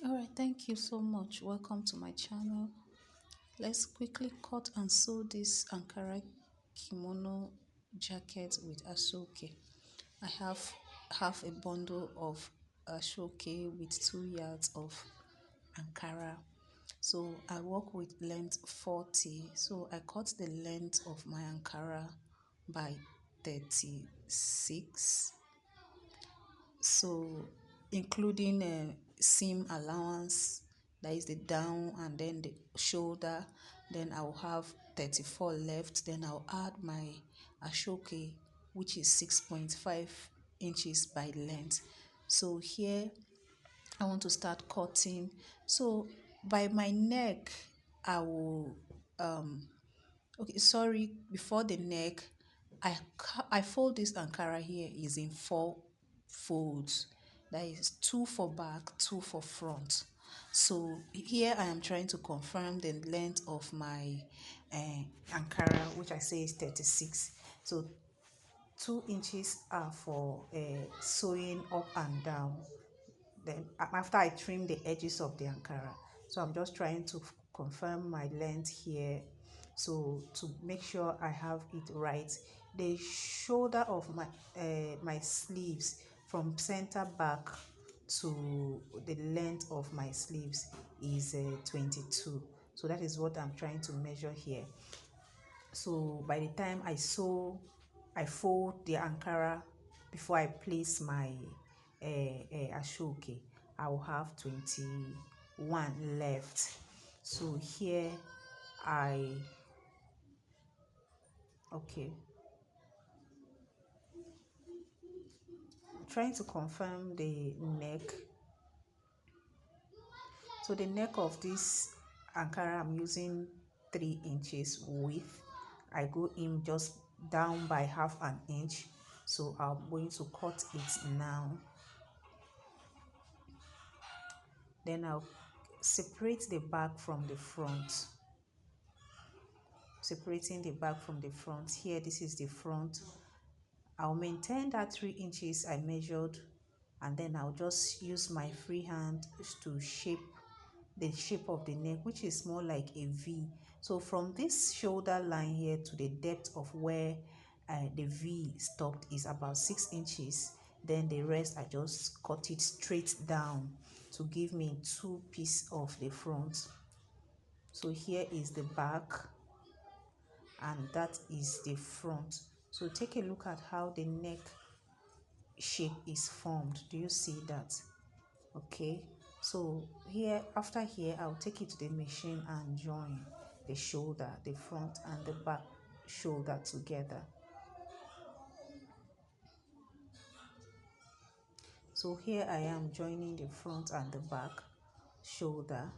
All right, thank you so much. Welcome to my channel. Let's quickly cut and sew this Ankara kimono jacket with Aso-oke. I have half a bundle of Aso-oke with 2 yards of Ankara. So I work with length 40. So I cut the length of my Ankara by 36. So including seam allowance, that is the down and then the shoulder, then I'll have 34 left. Then I'll add my Aso-oke, which is 6.5 inches by length. So here I want to start cutting. So by my neck I will okay, sorry, before the neck, I fold this Ankara here is in 4 folds. That is 2 for back, 2 for front. So here I am trying to confirm the length of my Ankara, which I say is 36. So 2 inches are for sewing up and down. Then after I trim the edges of the Ankara, so I'm just trying to confirm my length here, so to make sure I have it right. The shoulder of my sleeves from center back to the length of my sleeves is 22. So that is what I'm trying to measure here. So by the time I fold the Ankara before I place my Aso-oke, I will have 21 left. So here I okay, trying to confirm the neck. So the neck of this Ankara, I'm using 3 inches width. I go in just down by half an inch. So I'm going to cut it now. Then I'll separate the back from the front. Separating the back from the front. Here, this is the front. I'll maintain that 3 inches I measured, and then I'll just use my free hand to shape the shape of the neck, which is more like a V. So from this shoulder line here to the depth of where the V stopped is about 6 inches. Then the rest I just cut it straight down to give me 2 pieces of the front. So here is the back and that is the front. So take a look at how the neck shape is formed. Do you see that? Okay, so here, after here, I'll take it to the machine and join the shoulder, the front and the back shoulder together. So here I am joining the front and the back shoulder.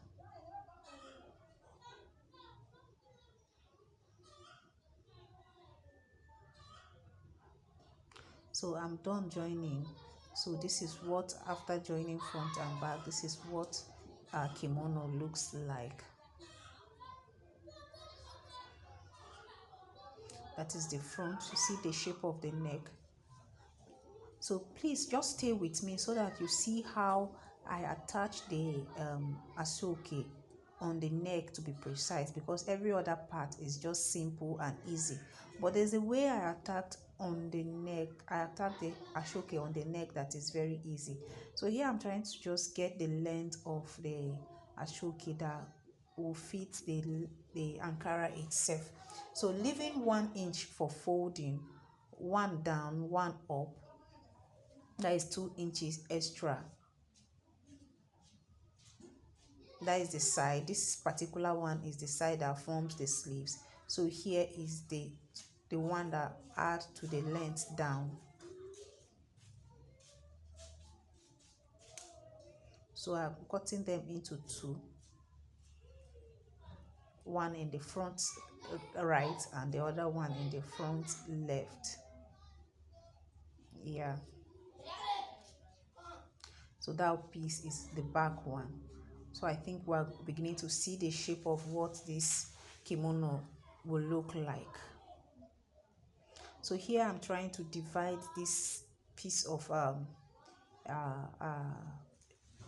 So I'm done joining. So this is what, after joining front and back, this is what our kimono looks like. That is the front. You see the shape of the neck. So please just stay with me so that you see how I attach the Aso-oke on the neck, to be precise, because every other part is just simple and easy, but there's a way I attacked on the neck. I attacked the Aso-oke on the neck that is very easy. So here I'm trying to just get the length of the Aso-oke that will fit the Ankara itself. So leaving 1 inch for folding, 1 down, 1 up, that is 2 inches extra. That is the side. This particular one is the side that forms the sleeves. So here is the one that add to the length down. So I'm cutting them into 2, one in the front right and the other one in the front left. Yeah, so that piece is the back one. So I think we're beginning to see the shape of what this kimono will look like. So here I'm trying to divide this piece of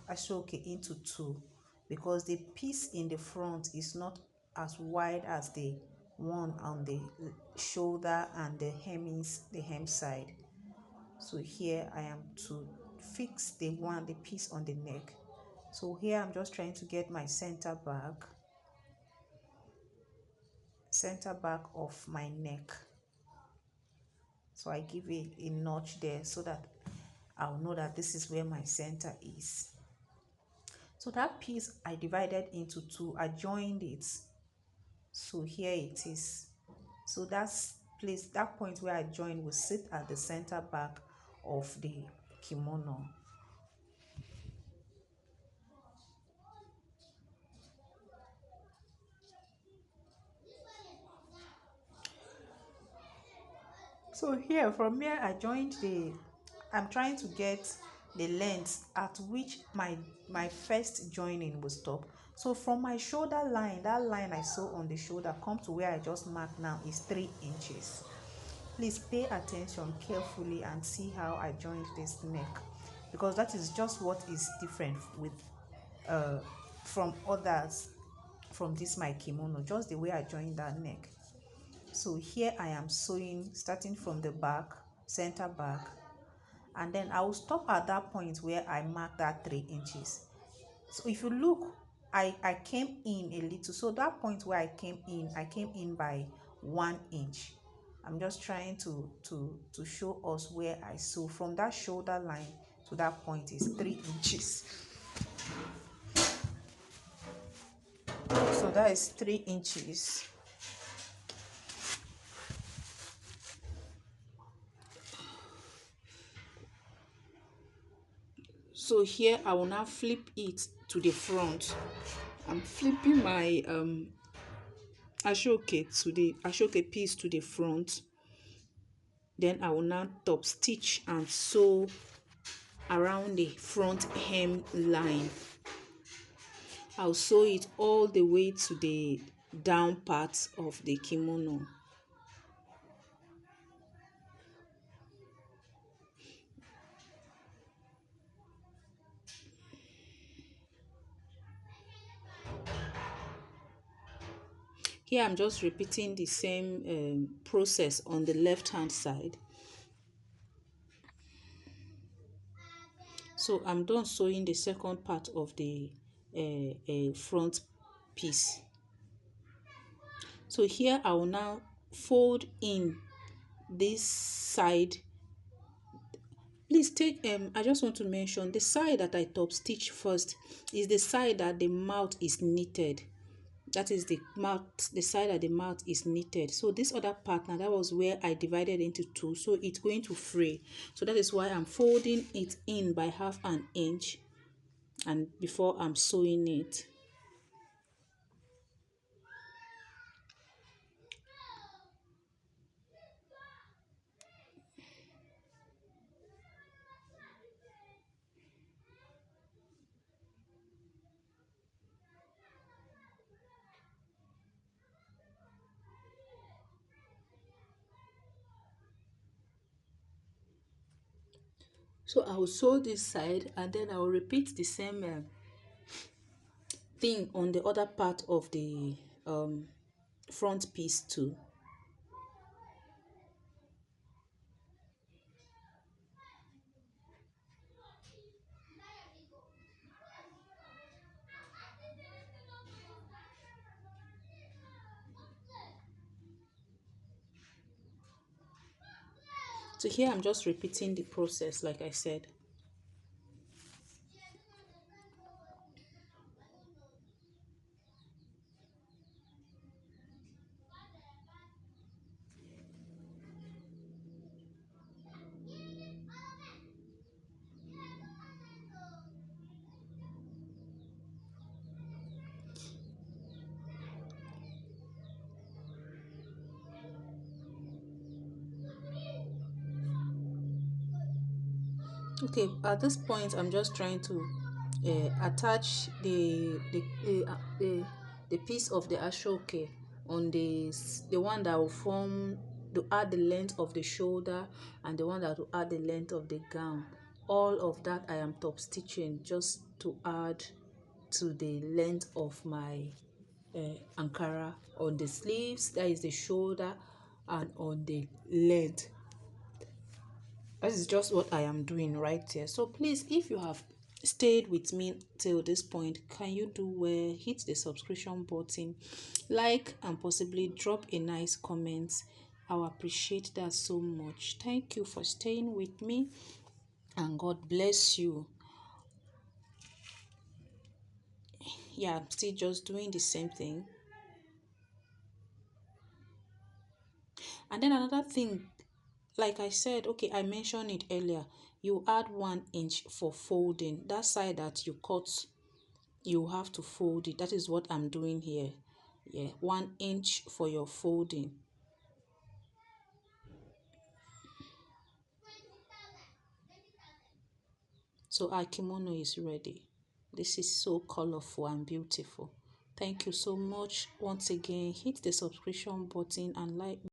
Aso-oke into two, because the piece in the front is not as wide as the one on the shoulder and the hem side. So here I am to fix the piece on the neck. So here I'm just trying to get my center back of my neck. So I give it a notch there so that I'll know that this is where my center is. So that piece I divided into two, I joined it. So here it is. So that point where I joined will sit at the center back of the kimono. So here, from here I joined I'm trying to get the length at which my first joining will stop. So from my shoulder line, that line I sew on the shoulder, come to where I just marked now is 3 inches. Please pay attention carefully and see how I joined this neck, because that is just what is different with uh from others, from this my kimono, just the way I joined that neck. So here I am sewing starting from the back, center back, and then I will stop at that point where I mark that 3 inches. So if you look, I came in a little. So that point where I came in by 1 inch. I'm just trying to show us where I sew from that shoulder line to that point is 3 inches. So that is 3 inches. So here I will now flip it to the front. I'm flipping my Aso-oke piece to the front. Then I will now top stitch and sew around the front hem line. I'll sew it all the way to the down part of the kimono. Here I'm just repeating the same process on the left hand side. So I'm done sewing the second part of the front piece. So here I will now fold in this side. Please take I just want to mention the side that I top stitch first is the side that the mouth is knitted. That is the side that the mouth is knitted. So this other part now, that was where I divided into two, so it's going to fray. So that is why I'm folding it in by 1/2 inch and before I'm sewing it. So I will sew this side and then I will repeat the same thing on the other part of the front piece too. So here I'm just repeating the process like I said. Okay, at this point I'm just trying to attach the piece of the Aso-oke on the one that will form to add the length of the shoulder and the one that will add the length of the gown. all of that I am top stitching just to add to the length of my Ankara on the sleeves, that is the shoulder, and on the length. That is just what I am doing right here. So please, if you have stayed with me till this point, can you do well, hit the subscription button, like, and possibly drop a nice comment. I will appreciate that so much. Thank you for staying with me, and God bless you. Yeah, I'm still just doing the same thing. And then another thing, like I said, okay, I mentioned it earlier, you add 1 inch for folding. That side that you cut, you have to fold it. That is what I'm doing here. Yeah, 1 inch for your folding. So our kimono is ready. This is so colorful and beautiful. Thank you so much. Once again, hit the subscription button and like